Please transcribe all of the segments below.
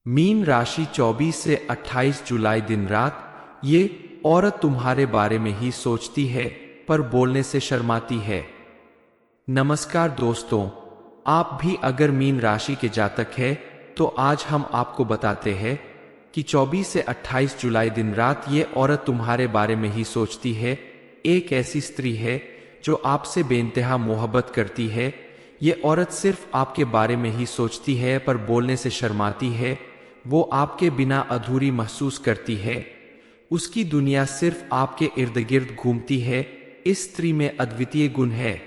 Mean राशि 24 से 28 जुलाई दिन रात। ये औरत तुम्हारे बारे में ही सोचती है पर बोलने से शर्माती है। नमस्कार दोस्तों, आप भी अगर मीन राशि के जातक है तो आज हम आपको बताते हैं कि 24 से 28 जुलाई दिन रात ये औरत तुम्हारे बारे में ही सोचती है। एक ऐसी स्त्री है जो आपसे बेइंतहा मोहब्बत करती है। ये औरत सिर्फ आपके बारे में ही सोचती है पर बोलने से शर्माती है। वो आपके बिना अधूरी महसूस करती है। उसकी दुनिया सिर्फ आपके इर्द गिर्द घूमती है। इस स्त्री में अद्वितीय गुण है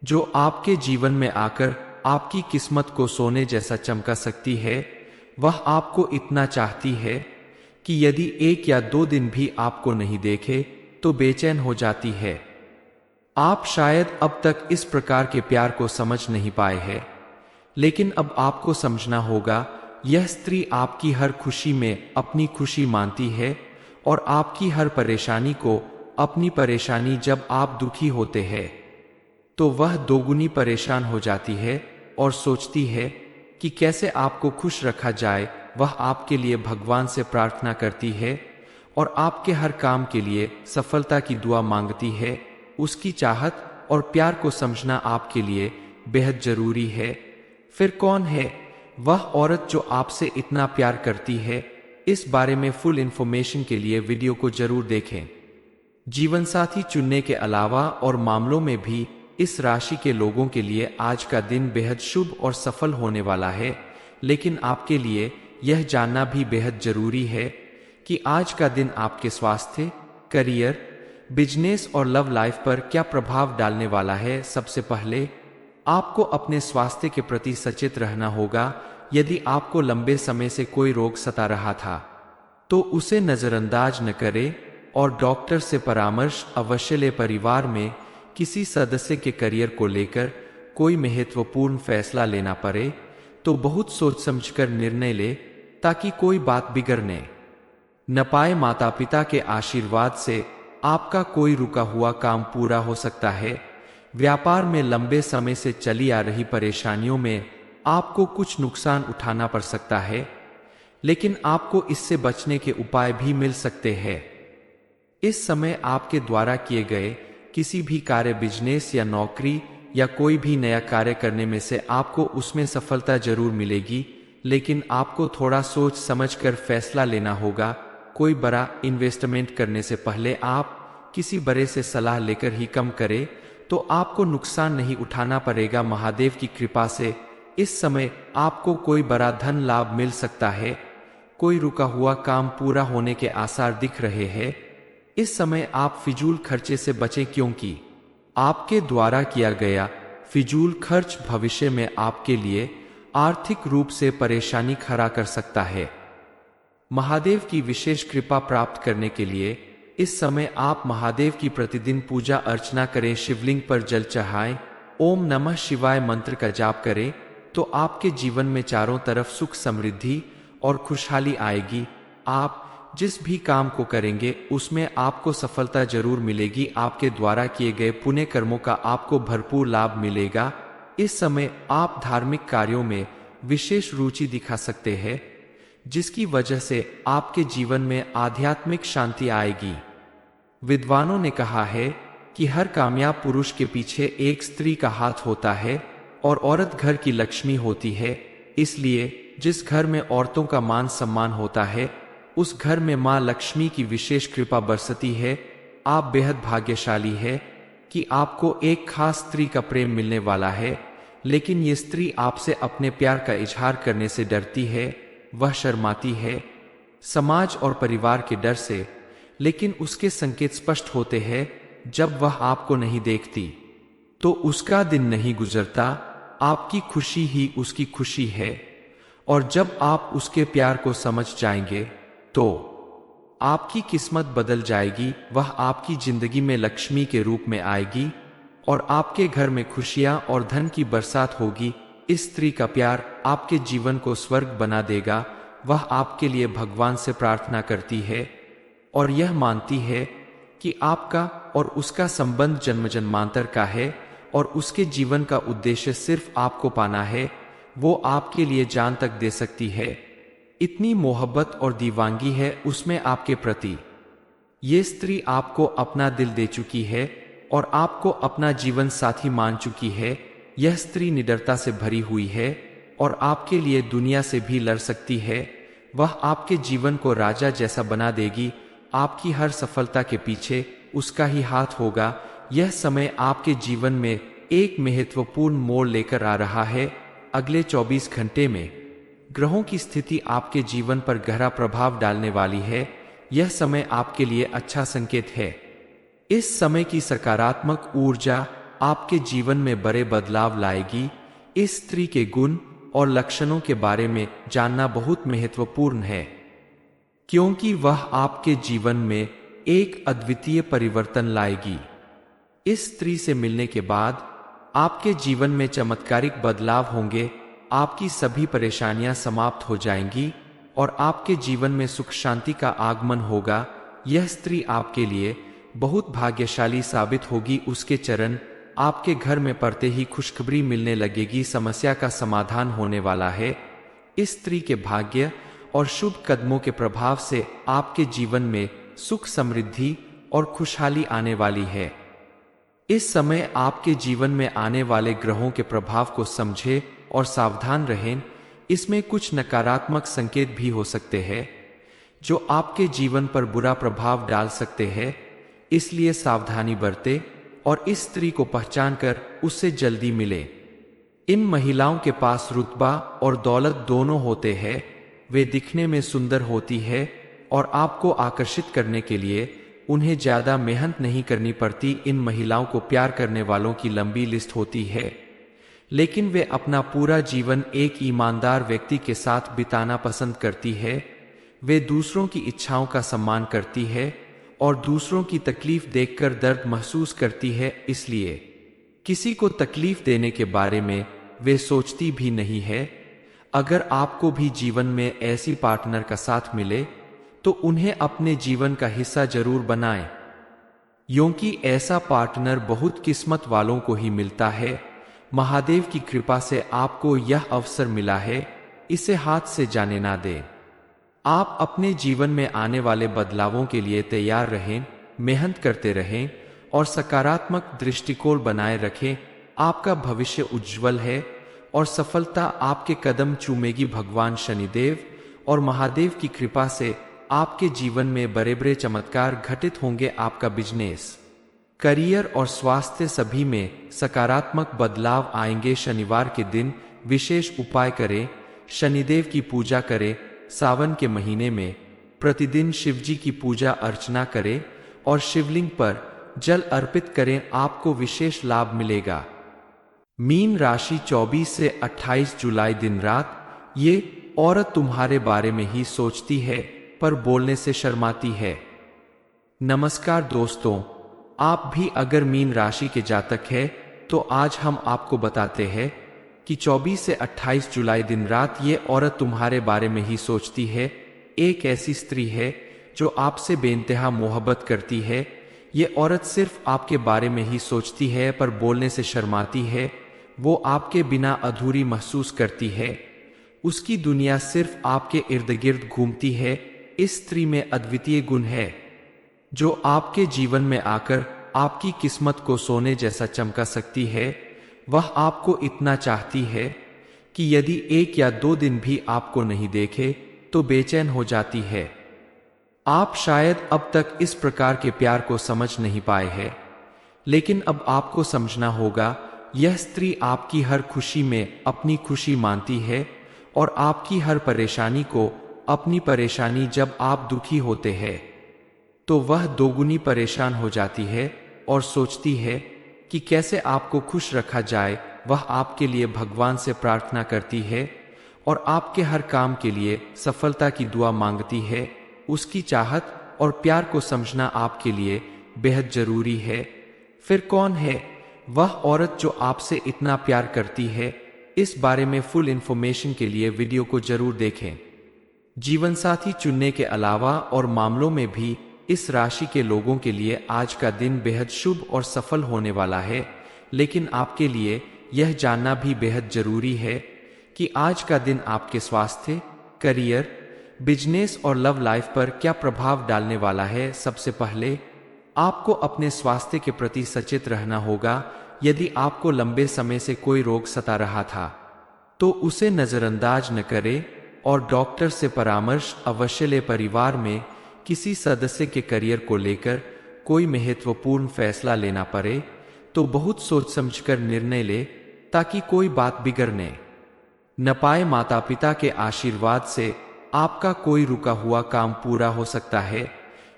जो आपके जीवन में आकर आपकी किस्मत को सोने जैसा चमका सकती है। वह आपको इतना चाहती है कि यदि 1 या 2 दिन भी आपको नहीं देखे तो बेचैन हो जाती है। आप शायद अब तक इस प्रकार के प्यार को समझ नहीं पाए हैं, लेकिन अब आपको समझना होगा। यह स्त्री आपकी हर खुशी में अपनी खुशी मानती है और आपकी हर परेशानी को अपनी परेशानी। जब आप दुखी होते हैं तो वह दोगुनी परेशान हो जाती है और सोचती है कि कैसे आपको खुश रखा जाए। वह आपके लिए भगवान से प्रार्थना करती है और आपके हर काम के लिए सफलता की दुआ मांगती है। उसकी चाहत और प्यार को समझना आपके लिए बेहद जरूरी है। फिर कौन है वह औरत जो आपसे इतना प्यार करती है? इस बारे में फुल इंफॉर्मेशन के लिए वीडियो को जरूर देखें। जीवन साथी चुनने के अलावा और मामलों में भी इस राशि के लोगों के लिए आज का दिन बेहद शुभ और सफल होने वाला है। लेकिन आपके लिए यह जानना भी बेहद जरूरी है कि आज का दिन आपके स्वास्थ्य, करियर, बिजनेस और लव लाइफ पर क्या प्रभाव डालने वाला है। सबसे पहले आपको अपने स्वास्थ्य के प्रति सचेत रहना होगा। यदि आपको लंबे समय से कोई रोग सता रहा था तो उसे नजरअंदाज न करें और डॉक्टर से परामर्श अवश्य ले। परिवार में किसी सदस्य के करियर को लेकर कोई महत्वपूर्ण फैसला लेना पड़े तो बहुत सोच समझकर निर्णय ले ताकि कोई बात बिगड़ने न पाए। माता पिता के आशीर्वाद से आपका कोई रुका हुआ काम पूरा हो सकता है। व्यापार में लंबे समय से चली आ रही परेशानियों में आपको कुछ नुकसान उठाना पड़ सकता है, लेकिन आपको इससे बचने के उपाय भी मिल सकते हैं। इस समय आपके द्वारा किए गए किसी भी कार्य, बिजनेस या नौकरी या कोई भी नया कार्य करने में से आपको उसमें सफलता जरूर मिलेगी, लेकिन आपको थोड़ा सोच समझकर फैसला लेना होगा। कोई बड़ा इन्वेस्टमेंट करने से पहले आप किसी बड़े से सलाह लेकर ही कम करें तो आपको नुकसान नहीं उठाना पड़ेगा। महादेव की कृपा से इस समय आपको कोई बड़ा धन लाभ मिल सकता है। कोई रुका हुआ काम पूरा होने के आसार दिख रहे हैं। इस समय आप फिजूल खर्चे से बचें, क्योंकि आपके द्वारा किया गया फिजूल खर्च भविष्य में आपके लिए आर्थिक रूप से परेशानी खड़ा कर सकता है। महादेव की विशेष कृपा प्राप्त करने के लिए इस समय आप महादेव की प्रतिदिन पूजा अर्चना करें। शिवलिंग पर जल चढ़ाएं, ओम नमः शिवाय मंत्र का जाप करें तो आपके जीवन में चारों तरफ सुख, समृद्धि और खुशहाली आएगी। आप जिस भी काम को करेंगे उसमें आपको सफलता जरूर मिलेगी। आपके द्वारा किए गए पुण्य कर्मों का आपको भरपूर लाभ मिलेगा। इस समय आप धार्मिक कार्यों में विशेष रुचि दिखा सकते हैं, जिसकी वजह से आपके जीवन में आध्यात्मिक शांति आएगी। विद्वानों ने कहा है कि हर कामयाब पुरुष के पीछे एक स्त्री का हाथ होता है और औरत घर की लक्ष्मी होती है। इसलिए जिस घर में औरतों का मान सम्मान होता है उस घर में मां लक्ष्मी की विशेष कृपा बरसती है। आप बेहद भाग्यशाली है कि आपको एक खास स्त्री का प्रेम मिलने वाला है, लेकिन ये स्त्री आपसे अपने प्यार का इजहार करने से डरती है। वह शर्माती है समाज और परिवार के डर से, लेकिन उसके संकेत स्पष्ट होते हैं। जब वह आपको नहीं देखती तो उसका दिन नहीं गुजरता। आपकी खुशी ही उसकी खुशी है और जब आप उसके प्यार को समझ जाएंगे तो आपकी किस्मत बदल जाएगी। वह आपकी जिंदगी में लक्ष्मी के रूप में आएगी और आपके घर में खुशियां और धन की बरसात होगी। इस स्त्री का प्यार आपके जीवन को स्वर्ग बना देगा। वह आपके लिए भगवान से प्रार्थना करती है और यह मानती है कि आपका और उसका संबंध जन्म जन्मांतर का है और उसके जीवन का उद्देश्य सिर्फ आपको पाना है। वो आपके लिए जान तक दे सकती है। इतनी मोहब्बत और दीवानगी है उसमें आपके प्रति। ये स्त्री आपको अपना दिल दे चुकी है और आपको अपना जीवन साथी मान चुकी है। यह स्त्री निडरता से भरी हुई है और आपके लिए दुनिया से भी लड़ सकती है। वह आपके जीवन को राजा जैसा बना देगी। आपकी हर सफलता के पीछे उसका ही हाथ होगा। यह समय आपके जीवन में एक महत्वपूर्ण मोड़ लेकर आ रहा है। अगले 24 घंटे में ग्रहों की स्थिति आपके जीवन पर गहरा प्रभाव डालने वाली है। यह समय आपके लिए अच्छा संकेत है। इस समय की सकारात्मक ऊर्जा आपके जीवन में बड़े बदलाव लाएगी। इस स्त्री के गुण और लक्षणों के बारे में जानना बहुत महत्वपूर्ण है, क्योंकि वह आपके जीवन में एक अद्वितीय परिवर्तन लाएगी। इस स्त्री से मिलने के बाद आपके जीवन में चमत्कारिक बदलाव होंगे। आपकी सभी परेशानियां समाप्त हो जाएंगी और आपके जीवन में सुख शांति का आगमन होगा। यह स्त्री आपके लिए बहुत भाग्यशाली साबित होगी। उसके चरण आपके घर में पड़ते ही खुशखबरी मिलने लगेगी। समस्या का समाधान होने वाला है। इस स्त्री के भाग्य और शुभ कदमों के प्रभाव से आपके जीवन में सुख, समृद्धि और खुशहाली आने वाली है। इस समय आपके जीवन में आने वाले ग्रहों के प्रभाव को समझें और सावधान रहें। इसमें कुछ नकारात्मक संकेत भी हो सकते हैं जो आपके जीवन पर बुरा प्रभाव डाल सकते हैं, इसलिए सावधानी बरतें और इस स्त्री को पहचान कर उससे जल्दी मिले। इन महिलाओं के पास रुतबा और दौलत दोनों होते हैं। वे दिखने में सुंदर होती है और आपको आकर्षित करने के लिए उन्हें ज्यादा मेहनत नहीं करनी पड़ती। इन महिलाओं को प्यार करने वालों की लंबी लिस्ट होती है, लेकिन वे अपना पूरा जीवन एक ईमानदार व्यक्ति के साथ बिताना पसंद करती है। वे दूसरों की इच्छाओं का सम्मान करती है और दूसरों की तकलीफ देखकर दर्द महसूस करती है, इसलिए किसी को तकलीफ देने के बारे में वे सोचती भी नहीं है। अगर आपको भी जीवन में ऐसी पार्टनर का साथ मिले तो उन्हें अपने जीवन का हिस्सा जरूर बनाएं, क्योंकि ऐसा पार्टनर बहुत किस्मत वालों को ही मिलता है। महादेव की कृपा से आपको यह अवसर मिला है, इसे हाथ से जाने ना दें। आप अपने जीवन में आने वाले बदलावों के लिए तैयार रहें, मेहनत करते रहें और सकारात्मक दृष्टिकोण बनाए रखें। आपका भविष्य उज्जवल है और सफलता आपके कदम चूमेगी। भगवान शनिदेव और महादेव की कृपा से आपके जीवन में बड़े बड़े चमत्कार घटित होंगे। आपका बिजनेस, करियर और स्वास्थ्य सभी में सकारात्मक बदलाव आएंगे। शनिवार के दिन विशेष उपाय करें, शनिदेव की पूजा करें। सावन के महीने में प्रतिदिन शिवजी की पूजा अर्चना करें और शिवलिंग पर जल अर्पित करें, आपको विशेष लाभ मिलेगा। मीन राशि 24 से 28 जुलाई दिन रात। ये औरत तुम्हारे बारे में ही सोचती है पर बोलने से शर्माती है। नमस्कार दोस्तों, आप भी अगर मीन राशि के जातक है तो आज हम आपको बताते हैं कि 24 से 28 जुलाई दिन रात ये औरत तुम्हारे बारे में ही सोचती है। एक ऐसी स्त्री है जो आपसे बेइंतहा मोहब्बत करती है। ये औरत सिर्फ आपके बारे में ही सोचती है पर बोलने से शर्माती है। वो आपके बिना अधूरी महसूस करती है। उसकी दुनिया सिर्फ आपके इर्द गिर्द घूमती है। इस स्त्री में अद्वितीय गुण है जो आपके जीवन में आकर आपकी किस्मत को सोने जैसा चमका सकती है। वह आपको इतना चाहती है कि यदि 1 या 2 दिन भी आपको नहीं देखे तो बेचैन हो जाती है। आप शायद अब तक इस प्रकार के प्यार को समझ नहीं पाए हैं, लेकिन अब आपको समझना होगा। यह स्त्री आपकी हर खुशी में अपनी खुशी मानती है और आपकी हर परेशानी को अपनी परेशानी। जब आप दुखी होते हैं तो वह दोगुनी परेशान हो जाती है और सोचती है कि कैसे आपको खुश रखा जाए। वह आपके लिए भगवान से प्रार्थना करती है और आपके हर काम के लिए सफलता की दुआ मांगती है। उसकी चाहत और प्यार को समझना आपके लिए बेहद जरूरी है। फिर कौन है वह औरत जो आपसे इतना प्यार करती है? इस बारे में फुल इंफॉर्मेशन के लिए वीडियो को जरूर देखें। जीवनसाथी चुनने के अलावा और मामलों में भी इस राशि के लोगों के लिए आज का दिन बेहद शुभ और सफल होने वाला है, लेकिन आपके लिए यह जानना भी बेहद जरूरी है कि आज का दिन आपके स्वास्थ्य, करियर, बिजनेस और लव लाइफ पर क्या प्रभाव डालने वाला है। सबसे पहले आपको अपने स्वास्थ्य के प्रति सचेत रहना होगा। यदि आपको लंबे समय से कोई रोग सता रहा था तो उसे नजरअंदाज न करें और डॉक्टर से परामर्श अवश्य लें। परिवार में किसी सदस्य के करियर को लेकर कोई महत्वपूर्ण फैसला लेना पड़े तो बहुत सोच समझकर निर्णय ले ताकि कोई बात बिगड़ने न पाए। माता पिता के आशीर्वाद से आपका कोई रुका हुआ काम पूरा हो सकता है।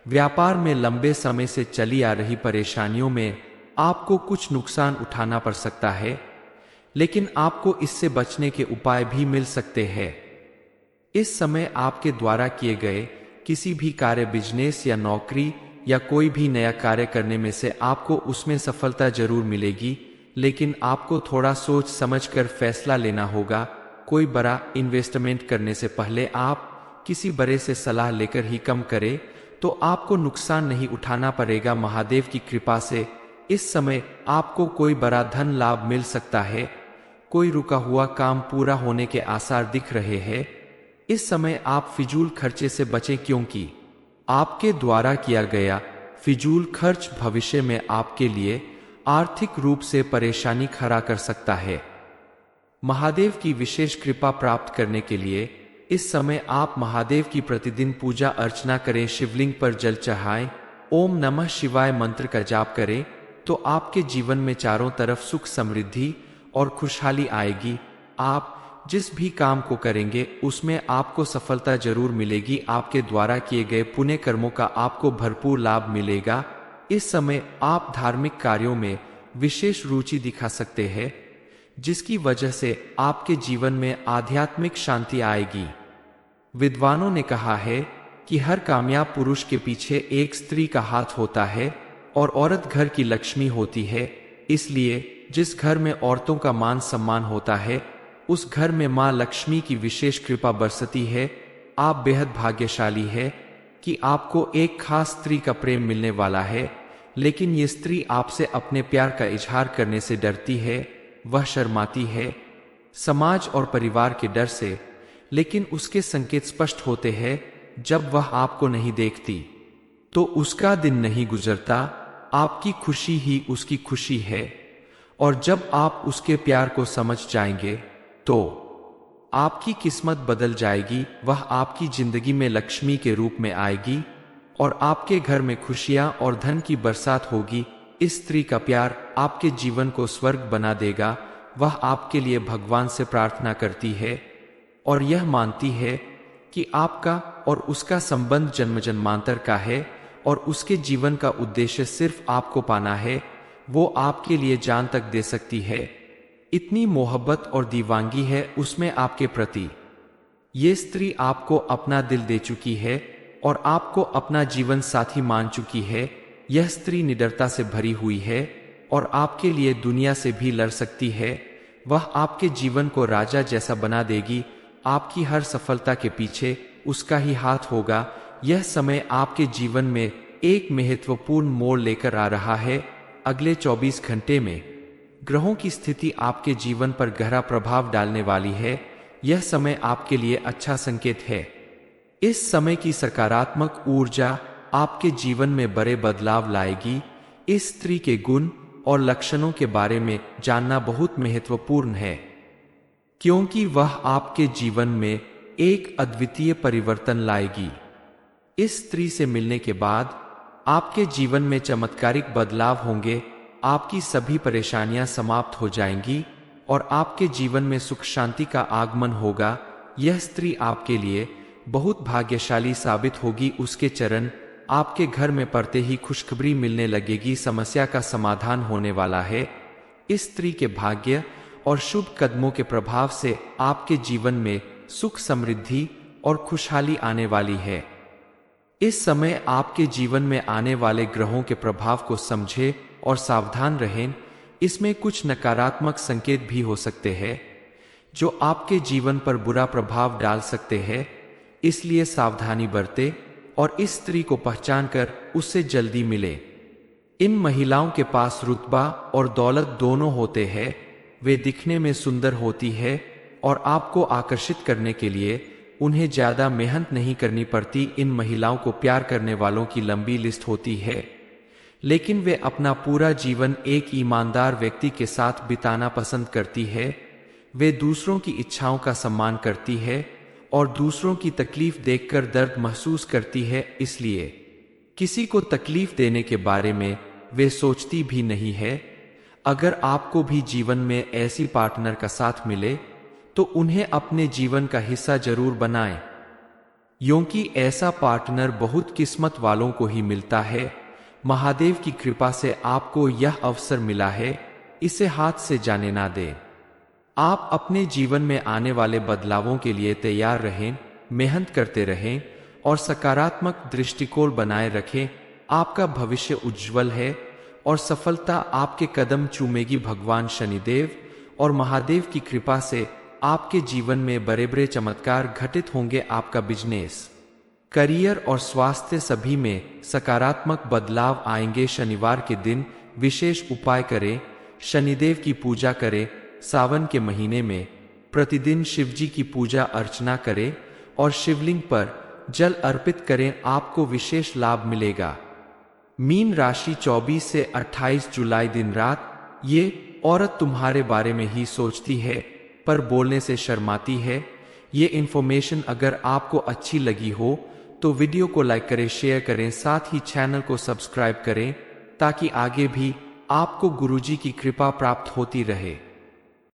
व्यापार में लंबे समय से चली आ रही परेशानियों में आपको कुछ नुकसान उठाना पड़ सकता है, लेकिन आपको इससे बचने के उपाय भी मिल सकते हैं। इस समय आपके द्वारा किए गए किसी भी कार्य, बिजनेस या नौकरी या कोई भी नया कार्य करने में से आपको उसमें सफलता जरूर मिलेगी, लेकिन आपको थोड़ा सोच समझकर फैसला लेना होगा। कोई बड़ा इन्वेस्टमेंट करने से पहले आप किसी बड़े से सलाह लेकर ही कम करें तो आपको नुकसान नहीं उठाना पड़ेगा। महादेव की कृपा से इस समय आपको कोई बड़ा धन लाभ मिल सकता है। कोई रुका हुआ काम पूरा होने के आसार दिख रहे हैं। इस समय आप फिजूल खर्चे से बचें, क्योंकि आपके द्वारा किया गया फिजूल खर्च भविष्य में आपके लिए आर्थिक रूप से परेशानी खड़ा कर सकता है। महादेव की विशेष कृपा प्राप्त करने के लिए इस समय आप महादेव की प्रतिदिन पूजा अर्चना करें। शिवलिंग पर जल चढ़ाएं, ओम नमः शिवाय मंत्र का जाप करें तो आपके जीवन में चारों तरफ सुख, समृद्धि और खुशहाली आएगी। आप जिस भी काम को करेंगे उसमें आपको सफलता जरूर मिलेगी। आपके द्वारा किए गए पुण्य कर्मों का आपको भरपूर लाभ मिलेगा। इस समय आप धार्मिक कार्यों में विशेष रुचि दिखा सकते हैं, जिसकी वजह से आपके जीवन में आध्यात्मिक शांति आएगी। विद्वानों ने कहा है कि हर कामयाब पुरुष के पीछे एक स्त्री का हाथ होता है और औरत घर की लक्ष्मी होती है। इसलिए जिस घर में औरतों का मान सम्मान होता है उस घर में मां लक्ष्मी की विशेष कृपा बरसती है। आप बेहद भाग्यशाली है कि आपको एक खास स्त्री का प्रेम मिलने वाला है, लेकिन ये स्त्री आपसे अपने प्यार का इजहार करने से डरती है। वह शर्माती है समाज और परिवार के डर से, लेकिन उसके संकेत स्पष्ट होते हैं। जब वह आपको नहीं देखती तो उसका दिन नहीं गुजरता। आपकी खुशी ही उसकी खुशी है, और जब आप उसके प्यार को समझ जाएंगे तो आपकी किस्मत बदल जाएगी। वह आपकी जिंदगी में लक्ष्मी के रूप में आएगी और आपके घर में खुशियां और धन की बरसात होगी। इस स्त्री का प्यार आपके जीवन को स्वर्ग बना देगा। वह आपके लिए भगवान से प्रार्थना करती है और यह मानती है कि आपका और उसका संबंध जन्म जन्मांतर का है और उसके जीवन का उद्देश्य सिर्फ आपको पाना है। वो आपके लिए जान तक दे सकती है। इतनी मोहब्बत और दीवानगी है उसमें आपके प्रति। ये स्त्री आपको अपना दिल दे चुकी है और आपको अपना जीवन साथी मान चुकी है। यह स्त्री निडरता से भरी हुई है और आपके लिए दुनिया से भी लड़ सकती है। वह आपके जीवन को राजा जैसा बना देगी। आपकी हर सफलता के पीछे उसका ही हाथ होगा। यह समय आपके जीवन में एक महत्वपूर्ण मोड़ लेकर आ रहा है। अगले 24 घंटे में ग्रहों की स्थिति आपके जीवन पर गहरा प्रभाव डालने वाली है। यह समय आपके लिए अच्छा संकेत है। इस समय की सकारात्मक ऊर्जा आपके जीवन में बड़े बदलाव लाएगी। इस स्त्री के गुण और लक्षणों के बारे में जानना बहुत महत्वपूर्ण है, क्योंकि वह आपके जीवन में एक अद्वितीय परिवर्तन लाएगी। इस स्त्री से मिलने के बाद आपके जीवन में चमत्कारिक बदलाव होंगे। आपकी सभी परेशानियां समाप्त हो जाएंगी और आपके जीवन में सुख शांति का आगमन होगा। यह स्त्री आपके लिए बहुत भाग्यशाली साबित होगी। उसके चरण आपके घर में पड़ते ही खुशखबरी मिलने लगेगी। समस्या का समाधान होने वाला है। इस स्त्री के भाग्य और शुभ कदमों के प्रभाव से आपके जीवन में सुख, समृद्धि और खुशहाली आने वाली है। इस समय आपके जीवन में आने वाले ग्रहों के प्रभाव को समझें और सावधान रहें। इसमें कुछ नकारात्मक संकेत भी हो सकते हैं जो आपके जीवन पर बुरा प्रभाव डाल सकते हैं, इसलिए सावधानी बरतें और इस स्त्री को पहचान कर उससे जल्दी मिले। इन महिलाओं के पास रुतबा और दौलत दोनों होते हैं। वे दिखने में सुंदर होती है और आपको आकर्षित करने के लिए उन्हें ज्यादा मेहनत नहीं करनी पड़ती। इन महिलाओं को प्यार करने वालों की लंबी लिस्ट होती है, लेकिन वे अपना पूरा जीवन एक ईमानदार व्यक्ति के साथ बिताना पसंद करती है। वे दूसरों की इच्छाओं का सम्मान करती है और दूसरों की तकलीफ देखकर दर्द महसूस करती है, इसलिए किसी को तकलीफ देने के बारे में वे सोचती भी नहीं है। अगर आपको भी जीवन में ऐसी पार्टनर का साथ मिले तो उन्हें अपने जीवन का हिस्सा जरूर बनाएं, क्योंकि ऐसा पार्टनर बहुत किस्मत वालों को ही मिलता है। महादेव की कृपा से आपको यह अवसर मिला है, इसे हाथ से जाने ना दें। आप अपने जीवन में आने वाले बदलावों के लिए तैयार रहें, मेहनत करते रहें और सकारात्मक दृष्टिकोण बनाए रखें। आपका भविष्य उज्जवल है और सफलता आपके कदम चूमेगी। भगवान शनिदेव और महादेव की कृपा से आपके जीवन में बड़े बड़े चमत्कार घटित होंगे। आपका बिजनेस, करियर और स्वास्थ्य सभी में सकारात्मक बदलाव आएंगे। शनिवार के दिन विशेष उपाय करें, शनिदेव की पूजा करें। सावन के महीने में प्रतिदिन शिवजी की पूजा अर्चना करें और शिवलिंग पर जल अर्पित करें, आपको विशेष लाभ मिलेगा। मीन राशि 24 से 28 जुलाई दिन रात, ये औरत तुम्हारे बारे में ही सोचती है पर बोलने से शर्माती है। ये इन्फॉर्मेशन अगर आपको अच्छी लगी हो तो वीडियो को लाइक करें, शेयर करें, साथ ही चैनल को सब्सक्राइब करें ताकि आगे भी आपको गुरुजी की कृपा प्राप्त होती रहे।